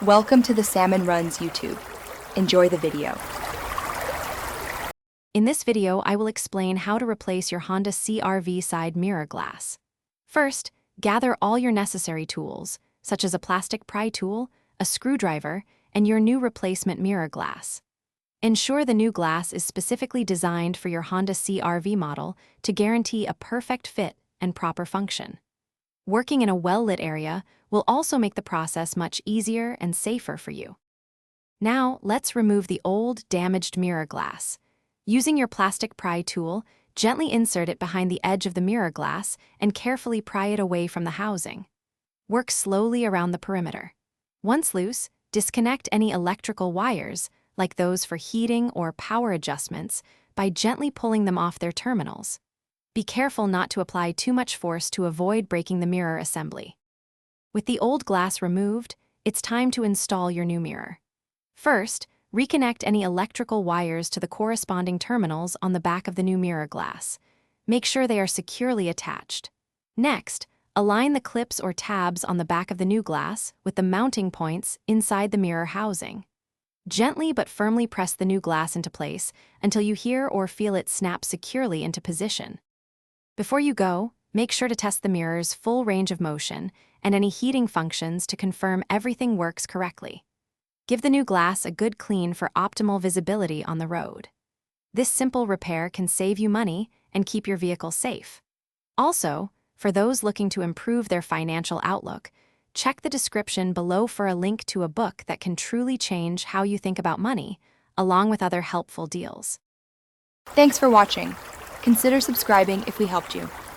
Welcome to the Salmon Runs YouTube. Enjoy the video. In this video, I will explain how to replace your Honda CRV side mirror glass. First, gather all your necessary tools, such as a plastic pry tool, a screwdriver, and your new replacement mirror glass. Ensure the new glass is specifically designed for your Honda CRV model to guarantee a perfect fit and proper function. Working in a well-lit area will also make the process much easier and safer for you. Now, let's remove the old, damaged mirror glass. Using your plastic pry tool, gently insert it behind the edge of the mirror glass and carefully pry it away from the housing. Work slowly around the perimeter. Once loose, disconnect any electrical wires, like those for heating or power adjustments, by gently pulling them off their terminals. Be careful not to apply too much force to avoid breaking the mirror assembly. With the old glass removed, it's time to install your new mirror. First, reconnect any electrical wires to the corresponding terminals on the back of the new mirror glass. Make sure they are securely attached. Next, align the clips or tabs on the back of the new glass with the mounting points inside the mirror housing. Gently but firmly press the new glass into place until you hear or feel it snap securely into position. Before you go, make sure to test the mirror's full range of motion and any heating functions to confirm everything works correctly. Give the new glass a good clean for optimal visibility on the road. This simple repair can save you money and keep your vehicle safe. Also, for those looking to improve their financial outlook, check the description below for a link to a book that can truly change how you think about money, along with other helpful deals. Thanks for watching. Consider subscribing if we helped you.